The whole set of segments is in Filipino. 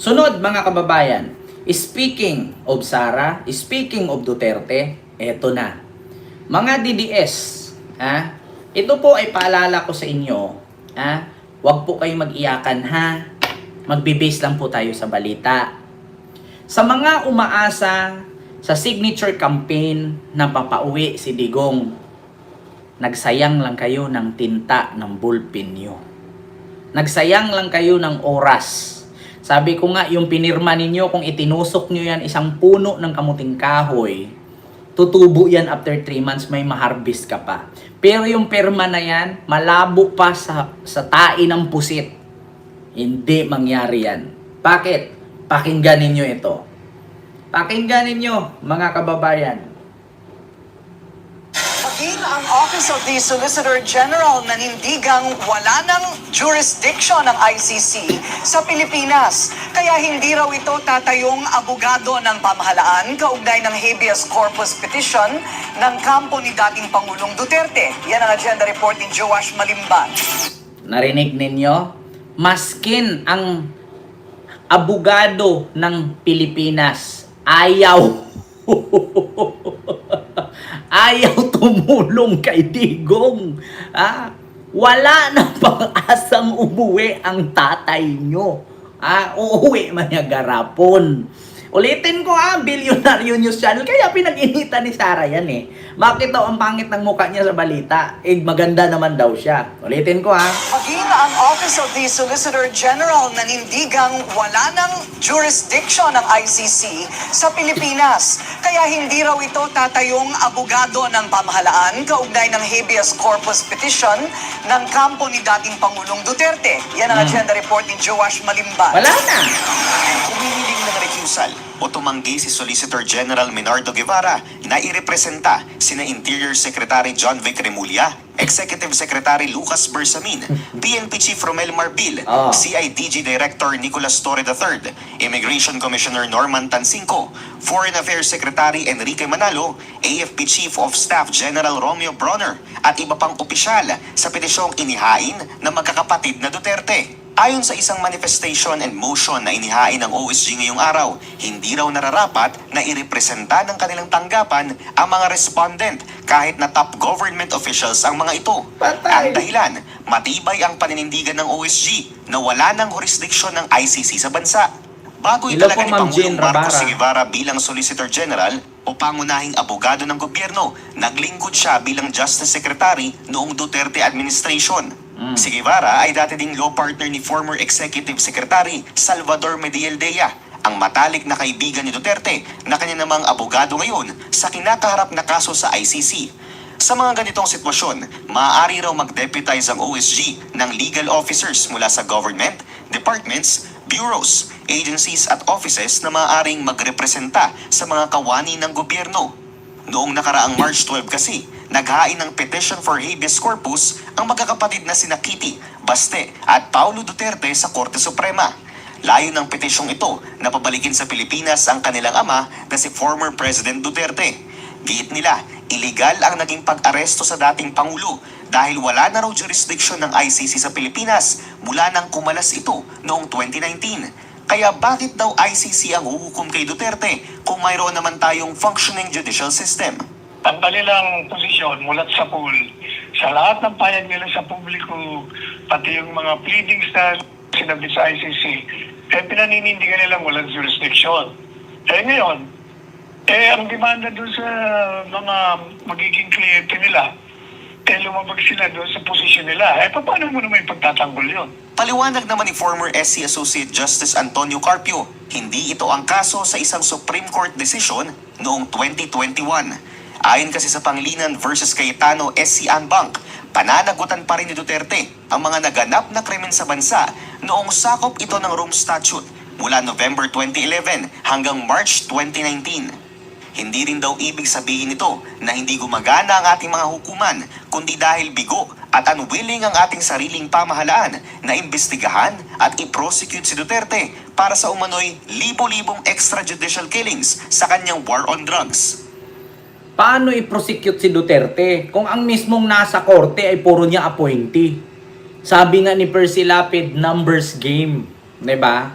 Sunod mga kababayan, speaking of Sara, speaking of Duterte, eto na. Mga DDS, ito po ay paalala ko sa inyo, huwag po kayong mag-iyakan ha. Magbe-base lang po tayo sa balita. Sa mga umaasa sa signature campaign na papauwi si Digong, nagsayang lang kayo ng tinta ng ballpen nyo. Nagsayang lang kayo ng oras. Sabi ko nga, yung pinirma ninyo, kung itinusok nyo yan isang puno ng kamuting kahoy, tutubo yan after 3 months, may maharbist ka pa. Pero yung pirma na yan, malabo pa sa tae ng pusit. Hindi mangyari yan. Bakit? Pakinggan ninyo ito. Pakinggan ninyo, mga kababayan. Maging ang Office of the Solicitor General nanindigang wala ng jurisdiction ng ICC sa Pilipinas. Kaya hindi raw ito tatayong abogado ng pamahalaan kaugnay ng habeas corpus petition ng kampo ni dating Pangulong Duterte. Yan ang agenda report ni Joash Malimban. Narinig ninyo? Maskin ang abogado ng Pilipinas, ayaw ayaw tumulong kay Digong. Wala na pang-asang umuwi ang tatay nyo. Uuwi man niya garapon. Ulitin ko Bilyonaryo News Channel. Kaya pinag-initan ni Sara yan eh. Bakit daw ang pangit ng mukha niya sa balita? Maganda naman daw siya. Ulitin ko Maging ang Office of the Solicitor General nanindigang wala ng jurisdiction ng ICC sa Pilipinas. Kaya hindi raw ito tatayong abogado ng pamahalaan kaugnay ng habeas corpus petition ng kampo ni dating Pangulong Duterte. Yan ang agenda report ni Joash Malimban. Wala na. Humihiling ng recusal o tumanggi si Solicitor General Menardo Guevara na irepresenta sina Interior Secretary John Vic Remulla, Executive Secretary Lucas Bersamin, PNP Chief Romel Marbil, CIDG Director Nicolas Torre III, Immigration Commissioner Norman Tansinco, Foreign Affairs Secretary Enrique Manalo, AFP Chief of Staff General Romeo Bronner, at iba pang opisyal sa petisyong inihain ng magkakapatid na Duterte. Ayon sa isang manifestation and motion na inihain ng OSG ngayong araw, hindi raw nararapat na irepresenta ng kanilang tanggapan ang mga respondent kahit na top government officials ang mga ito. Ang dahilan, matibay ang paninindigan ng OSG na wala ng jurisdiksyon ng ICC sa bansa. Bago italaga ni Pangulong Marcos Guevara bilang Solicitor General o pangunahing abogado ng gobyerno, naglingkod siya bilang Justice Secretary noong Duterte administration. Si Guevara ay dati ding law partner ni former Executive Secretary Salvador Medialdea, ang matalik na kaibigan ni Duterte na kanya namang abogado ngayon sa kinakaharap na kaso sa ICC. Sa mga ganitong sitwasyon, maaari raw mag-deputize ang OSG ng legal officers mula sa government, departments, bureaus, agencies at offices na maaaring magrepresenta sa mga kawani ng gobyerno. Noong nakaraang March 12 kasi, naghain ng petition for habeas corpus ang magkakapatid na sina Kitty, Baste at Paulo Duterte sa Korte Suprema. Layo ng petisyong ito na pabalikin sa Pilipinas ang kanilang ama na si former President Duterte. Giit nila, illegal ang naging pag-aresto sa dating Pangulo dahil wala na raw jurisdiction ng ICC sa Pilipinas mula nang kumalas ito noong 2019. Kaya bakit daw ICC ang huhukom kay Duterte kung mayroon naman tayong functioning judicial system? Ang kanilang posisyon mulat sa pool, sa lahat ng payag nila sa publiko, pati yung mga pleadings na sinabi sa ICC, pinaninindigan nilang walang jurisdiction. Ngayon, ang demanda doon sa mga magiging kliyente nila, lumabag sila doon sa posisyon nila. Paano mo naman ipagtatanggol yun? Paliwanag naman ni former SC Associate Justice Antonio Carpio, hindi ito ang kaso sa isang Supreme Court decision noong 2021. Ayon kasi sa Pangilinan versus Cayetano SC Anbanc, pananagutan pa rin ni Duterte ang mga naganap na krimen sa bansa noong sakop ito ng Rome Statute mula November 2011 hanggang March 2019. Hindi rin daw ibig sabihin nito na hindi gumagana ang ating mga hukuman, kundi dahil bigo at unwilling ang ating sariling pamahalaan na imbestigahan at i-prosecute si Duterte para sa umano'y libo-libong extrajudicial killings sa kanyang war on drugs. Paano i-prosecute si Duterte kung ang mismong nasa korte ay puro niya appointee? Sabi nga ni Percy Lapid, numbers game. Diba?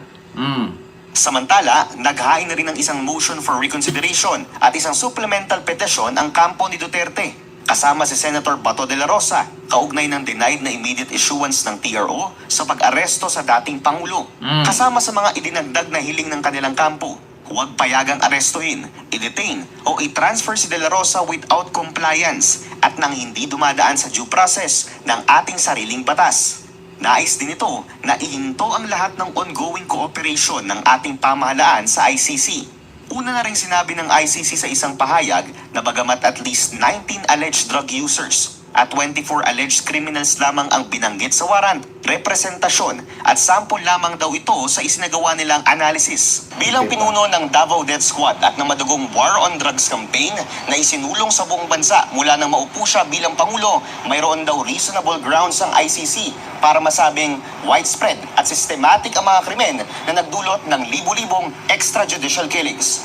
Samantala, naghain na rin ng isang motion for reconsideration at isang supplemental petition ang kampo ni Duterte, kasama si Senator Bato de la Rosa, kaugnay ng denied na immediate issuance ng TRO sa pag-aresto sa dating Pangulo. Kasama sa mga idinagdag na hiling ng kanilang kampo, huwag payagang arestuhin, i-detain o i-transfer si de la Rosa without compliance at nang hindi dumadaan sa due process ng ating sariling batas. Nais din ito na ihinto ang lahat ng ongoing cooperation ng ating pamahalaan sa ICC. Una na rin sinabi ng ICC sa isang pahayag na bagamat at least 19 alleged drug users at 24 alleged criminals lamang ang binanggit sa warrant, representasyon at sample lamang daw ito sa isinagawa nilang analysis. Bilang pinuno ng Davao Death Squad at ng madugong War on Drugs campaign na isinulong sa buong bansa mula nang maupo siya bilang Pangulo, mayroon daw reasonable grounds ang ICC para masabing widespread at systematic ang mga krimen na nagdulot ng libu-libong extrajudicial killings.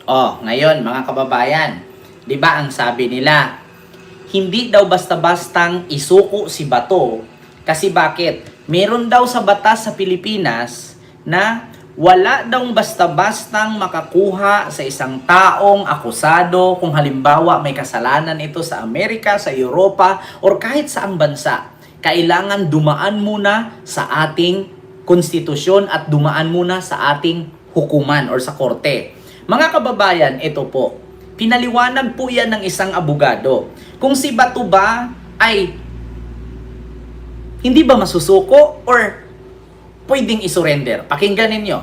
Ngayon mga kababayan, 'di ba ang sabi nila, hindi daw basta-bastang isuko si Bato kasi bakit? Meron daw sa batas sa Pilipinas na wala daw basta-bastang makakuha sa isang taong akusado kung halimbawa may kasalanan ito sa Amerika, sa Europa, or kahit saang bansa. Kailangan dumaan muna sa ating konstitusyon at dumaan muna sa ating hukuman or sa korte. Mga kababayan, ito po. Pinaliwanag po yan ng isang abogado. Kung si Bato ba ay hindi ba masusuko or pwedeng isurrender? Pakinggan ninyo.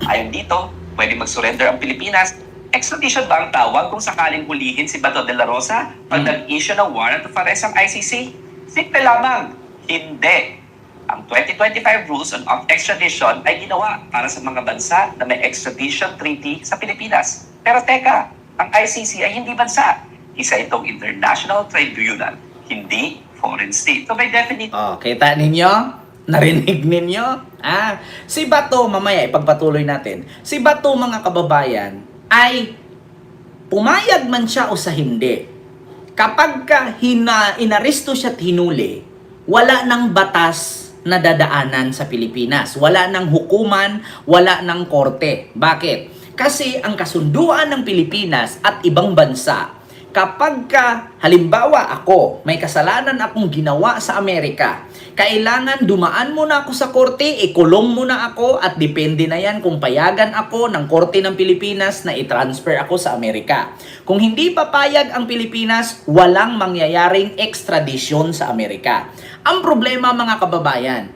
Ayon dito, pwede mag-surrender ang Pilipinas. Extradition ba ang tawag kung sakaling hulihin si Bato de la Rosa pag nag-issue ng warrant of arrest ang ICC? Simple lamang, hindi. Ang 2025 Rules on Extradition ay ginawa para sa mga bansa na may extradition treaty sa Pilipinas. Pero teka, ang ICC ay hindi bansa. Isa itong international tribunal, hindi foreign state. So by definition, Kita ninyo? Narinig ninyo? Si Bato, mamaya ipagpatuloy natin. Si Bato, mga kababayan, ay pumayag man siya o sa hindi. Kapag inaresto siya at hinuli, wala ng batas na dadaanan sa Pilipinas. Wala ng hukuman, wala ng korte. Bakit? Kasi ang kasunduan ng Pilipinas at ibang bansa, kapag halimbawa ako, may kasalanan akong ginawa sa Amerika, kailangan dumaan muna ako sa korte, ikulong muna ako, at depende na yan kung payagan ako ng korte ng Pilipinas na i-transfer ako sa Amerika. Kung hindi papayag ang Pilipinas, walang mangyayaring extradition sa Amerika. Ang problema mga kababayan,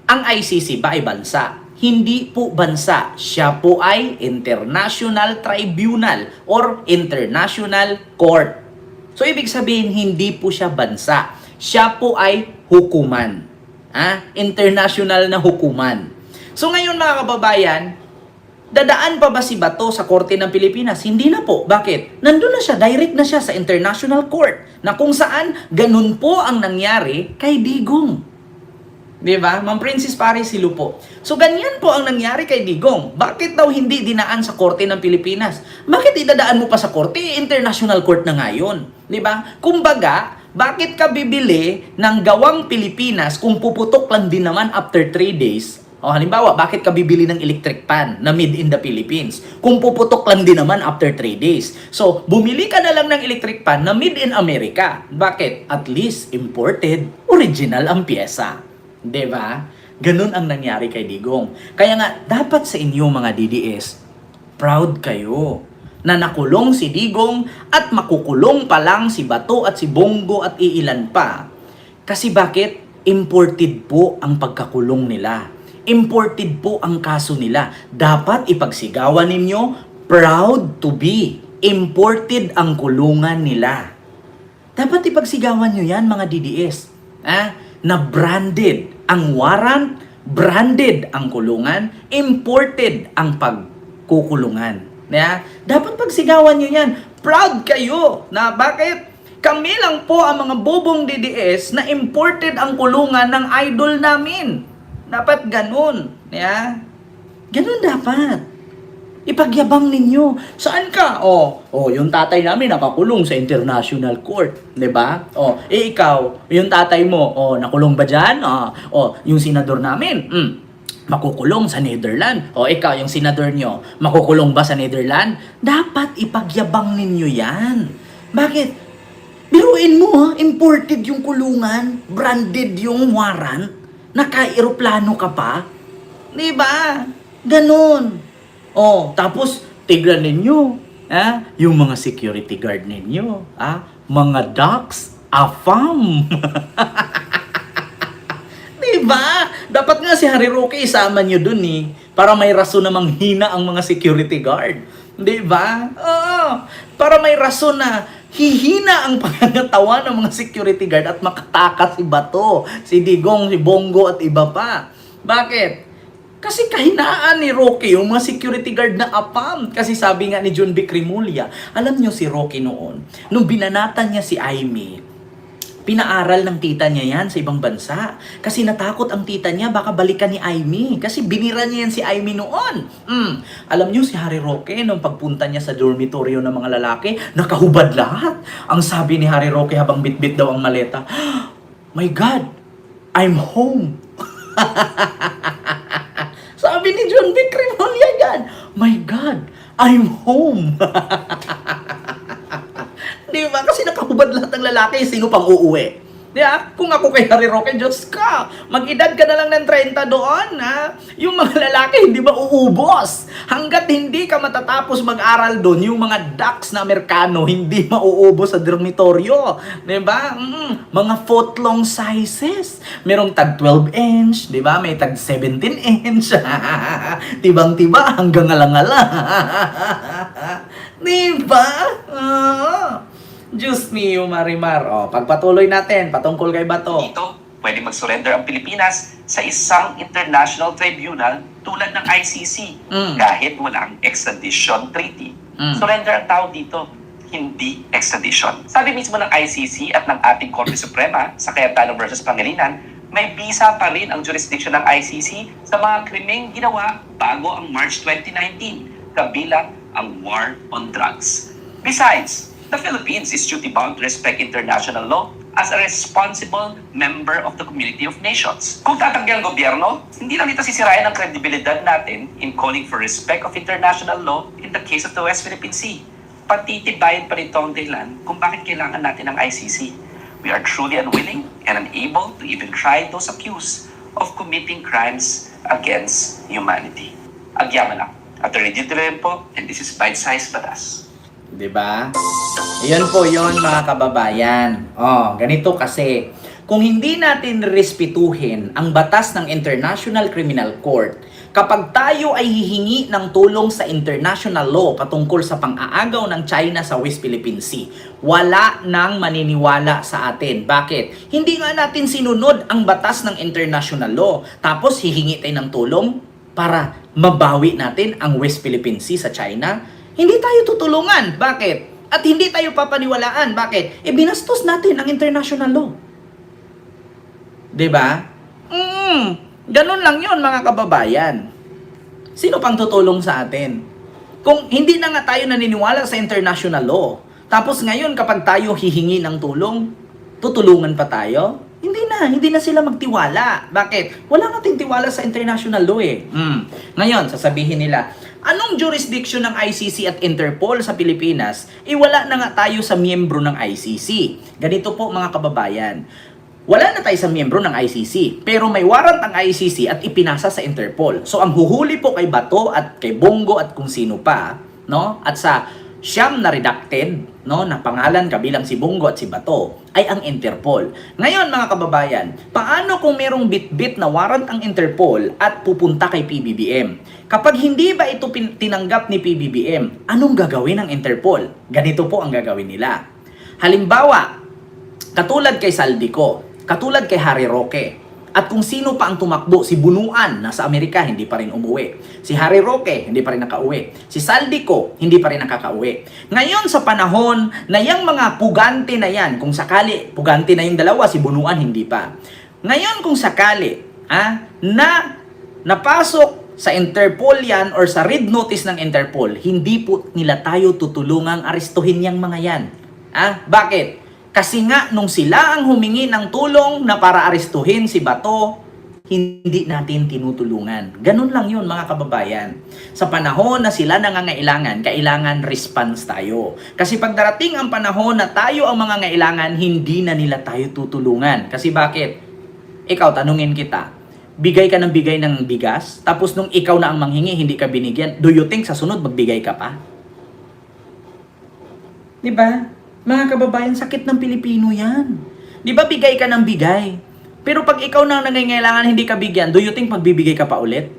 ang ICC ba ay bansa? Hindi po bansa. Siya po ay International Tribunal or International Court. So, ibig sabihin, hindi po siya bansa. Siya po ay hukuman. International na hukuman. So, ngayon mga kababayan, dadaan pa ba si Bato sa Korte ng Pilipinas? Hindi na po. Bakit? Nandun na siya. Direct na siya sa International Court. Na kung saan, ganun po ang nangyari kay Digong. Diba? Ma'am Princess Paris Silupo. So, ganyan po ang nangyari kay Digong. Bakit daw hindi dinaan sa Korte ng Pilipinas? Bakit idadaan mo pa sa Korte? International Court na ngayon. Diba? Kumbaga, bakit ka bibili ng gawang Pilipinas kung puputok lang din naman after 3 days? O halimbawa, bakit ka bibili ng electric pan na made in the Philippines kung puputok lang din naman after 3 days? So, bumili ka na lang ng electric pan na made in America. Bakit? At least imported, original ang pyesa. Diba? Ganun ang nangyari kay Digong. Kaya nga, dapat sa inyo mga DDS, proud kayo na nakulong si Digong at makukulong pa lang si Bato at si Bongo at iilan pa. Kasi bakit? Imported po ang pagkakulong nila. Imported po ang kaso nila. Dapat ipagsigawan ninyo, proud to be. Imported ang kulungan nila. Dapat ipagsigawan nyo yan mga DDS. Na branded ang warrant, branded ang kulungan, imported ang pagkukulungan. Dapat pagsigawan nyo yan. Proud kayo na bakit? Kami lang po ang mga bobong DDS na imported ang kulungan ng idol namin. Dapat ganun. Ganun dapat. Ipagyabang ninyo. Saan ka? Yung tatay namin nakakulong sa International Court. Diba? Ikaw, yung tatay mo, nakulong ba dyan? Yung senador namin, makukulong sa Netherlands. O ikaw, yung senador nyo, makukulong ba sa Netherlands? Dapat ipagyabang ninyo yan. Bakit? Biruin mo ha, imported yung kulungan, branded yung warrant, naka-aeroplano ka pa. Diba? Ganon. O, tapos, tignan ninyo, yung mga security guard ninyo, mga ducks, afam. Diba? Dapat nga si Harry Roque isama nyo dun para may rason na manghina ang mga security guard. Diba? Oo. Para may rason na hihina ang pangangatawan ng mga security guard at makatakas si Bato, si Digong, si Bongo at iba pa. Bakit? Kasi kahinaan ni Roque yung mga security guard na apam. Kasi sabi nga ni John Vic Remulla, alam nyo si Roque noon, nung binanatan niya si Aimee, pinaaral ng tita niya yan sa ibang bansa. Kasi natakot ang tita niya, baka balikan ni Aimee. Kasi binira niya yan si Aimee noon. Alam niyo si Harry Roque, nung pagpunta niya sa dormitoryo ng mga lalaki, nakahubad lahat. Ang sabi ni Harry Roque habang bitbit daw ang maleta, "My God, I'm home." Sabi ni John Vic Remulla yan, "My God, I'm home." Di ba? Kasi nakahubad lahat ng lalaki, sino pang uuwi? Di ba? Kung ako kay Harry Roque, Diyos ka, mag-edad ka na lang ng 30 doon, Yung mga lalaki, hindi ba uubos? Hanggat hindi ka matatapos mag-aral doon, yung mga ducks na Amerikano, hindi mauubos sa dormitoryo. Di ba? Mga foot-long sizes. Merong tag 12 inch, di ba? May tag 17 inch. Tibang-tiba, hanggang ngala-ngala. Di ba? Diyos mio, Marimar. Pagpatuloy natin, patungkol kay Bato. Dito, pwede mag-surrender ang Pilipinas sa isang international tribunal tulad ng ICC kahit walang extradition treaty. Surrender ang tao dito, hindi extradition. Sabi mismo ng ICC at ng ating Korte Suprema sa Cayetano versus Pangilinan, may visa pa rin ang jurisdiction ng ICC sa mga krimeng ginawa bago ang March 2019, kabilang ang war on drugs. Besides, the Philippines is duty-bound to respect international law as a responsible member of the community of nations. Kung tatanggi ang gobyerno, hindi lang ito sisirayan ang kredibilidad natin in calling for respect of international law in the case of the West Philippine Sea. Patitibayin pa rito ang dahilan kung bakit kailangan natin ng ICC. We are truly unwilling and unable to even try those accused of committing crimes against humanity. Agyaman lang. Attorney Dito rin po, and this is Bite Size Batas. Diba? Iyon po yon mga kababayan. Ganito kasi, kung hindi natin respetuhin ang batas ng International Criminal Court, kapag tayo ay hihingi ng tulong sa international law patungkol sa pang-aagaw ng China sa West Philippine Sea, wala nang maniniwala sa atin. Bakit? Hindi nga natin sinunod ang batas ng international law, tapos hihingi tayo ng tulong para mabawi natin ang West Philippine Sea sa China. Hindi tayo tutulungan. Bakit? At hindi tayo papaniwalaan. Bakit? Binastos natin ang international law. Diba? Ganun lang yun, mga kababayan. Sino pang tutulong sa atin? Kung hindi na nga tayo naniniwala sa international law, tapos ngayon kapag tayo hihingi ng tulong, tutulungan pa tayo? Hindi na sila magtiwala. Bakit? Wala nating tiwala sa international law Ngayon, sasabihin nila, anong jurisdiction ng ICC at Interpol sa Pilipinas? Wala na nga tayo sa miyembro ng ICC. Ganito po mga kababayan. Wala na tayo sa miyembro ng ICC, pero may warrant ang ICC at ipinasa sa Interpol. So ang huhuli po kay Bato at kay Bongo at kung sino pa, at sa siyam na redacted, na pangalan kabilang si Bongo at si Bato, ay ang Interpol. Ngayon mga kababayan, paano kung merong bit-bit na warrant ang Interpol at pupunta kay PBBM? Kapag hindi ba ito tinanggap ni PBBM, anong gagawin ng Interpol? Ganito po ang gagawin nila. Halimbawa, katulad kay Saldico, katulad kay Harry Roque, at kung sino pa ang tumakbo, si Bunuan, nasa Amerika, hindi pa rin umuwi. Si Harry Roque, hindi pa rin nakauwi. Si Saldico, hindi pa rin nakakauwi. Ngayon sa panahon na yung mga pugante na yan, kung sakali, pugante na yung dalawa, si Bunuan, hindi pa. Ngayon kung sakali, na napasok sa Interpol yan or sa red notice ng Interpol, hindi po nila tayo tutulungang arestuhin yang mga yan. Bakit? Kasi nga, nung sila ang humingi ng tulong na para arestuhin si Bato, hindi natin tinutulungan. Ganun lang yun mga kababayan. Sa panahon na sila nangangailangan, kailangan response tayo. Kasi pag darating ang panahon na tayo ang mga ngailangan, hindi na nila tayo tutulungan. Kasi bakit? Ikaw, tanungin kita, bigay ka ng bigay ng bigas, tapos nung ikaw na ang manghingi, hindi ka binigyan, do you think sa sunod magbigay ka pa? Diba? Mga kababayan, sakit ng Pilipino yan. Diba bigay ka ng bigay? Pero pag ikaw na ang nangangailangan, hindi ka bigyan, do you think magbibigay ka pa ulit?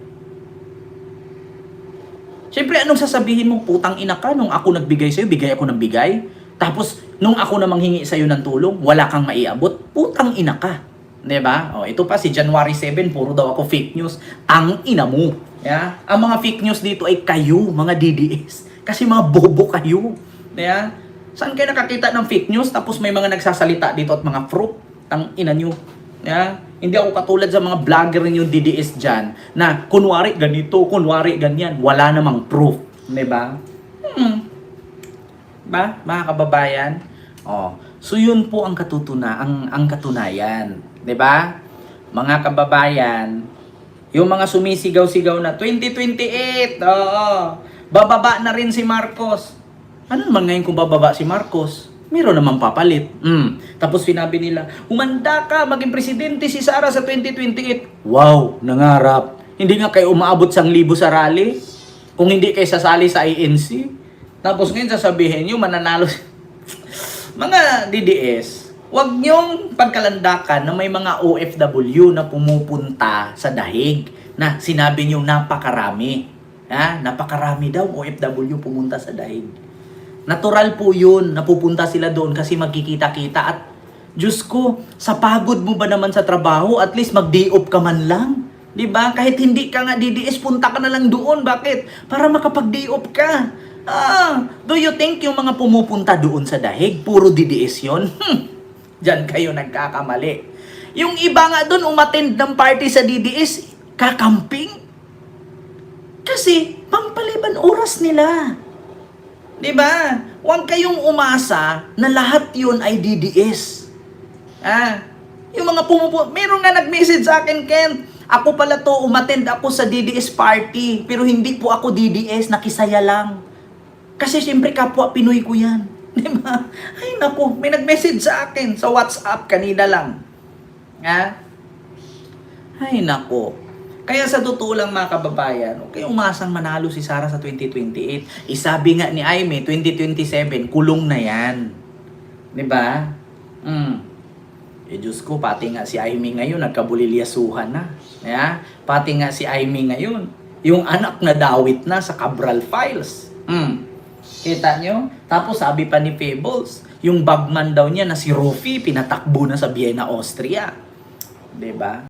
Siyempre, anong sasabihin mo? Putang ina ka, nung ako nagbigay sa'yo, bigay ako ng bigay. Tapos, nung ako na manghingi sa'yo ng tulong, wala kang maiabot. Putang ina ka. Diba? O, ito pa, si January 7, puro daw ako fake news. Ang ina mo. Yeah? Ang mga fake news dito ay kayo, mga DDS. Kasi mga bobo kayo. Yeah? Saan kayo nakakita ng fake news? Tapos may mga nagsasalita dito at mga fruit. Ang ina nyo. Yeah? Hindi ako katulad sa mga vlogger yung DDS dyan na kunwari ganito, kunwari ganyan. Wala namang proof. Diba? Ba? Mga kababayan? Oh. So yun po ang katunayan. 'Di ba? Mga kababayan, yung mga sumisigaw-sigaw na 2028, bababa na rin si Marcos. Ano naman ngayon kung bababa si Marcos? Meron naman papalit. Tapos sinabi nila, humanda ka, maging presidente si Sara sa 2028. Wow, nangarap. Hindi nga kayo umaabot 1,000 sa rally. Kung hindi kayo sasali sa ANC. Tapos ngayon sasabihin nyo, mananalo. Mga DDS, huwag nyong pagkalandakan na may mga OFW na pumupunta sa dahig na sinabi nyo napakarami. Napakarami daw OFW pumunta sa dahig. Natural po yun, napupunta sila doon kasi magkikita-kita at Diyos ko, sa pagod mo ba naman sa trabaho, at least mag-day off ka man lang. Diba? Kahit hindi ka nga DDS, punta ka na lang doon. Bakit? Para makapag-day off ka. Do you think yung mga pumupunta doon sa dahig, puro DDS yun? Diyan kayo nagkakamali. Yung iba nga doon umattend ng party sa DDS, kakamping. Kasi, pampaliban oras nila. Diba? Huwag kayong umasa na lahat yun ay DDS. Yung mga pumupunta, meron nga nag-message sa akin, Ken, ako pala to, umattend ako sa DDS party, pero hindi po ako DDS, nakisaya lang. Kasi siyempre kapwa Pinoy ko yan. Diba? Ay naku, may nag-message sa akin sa WhatsApp kanina lang. Ay naku. Kaya sa totoo lang mga kababayan, okay, umasang manalo si Sara sa 2028. Isabi nga ni Aimee, 2027, kulong na yan. Diba? Diyos ko, pati nga si Aimee ngayon, nagkabulilyasuhan na. Pati nga si Aimee ngayon, yung anak na dawit na sa Cabral Files. Kita nyo? Tapos sabi pa ni Fables, yung bagman daw niya na si Rufi, pinatakbo na sa Vienna, Austria. Diba?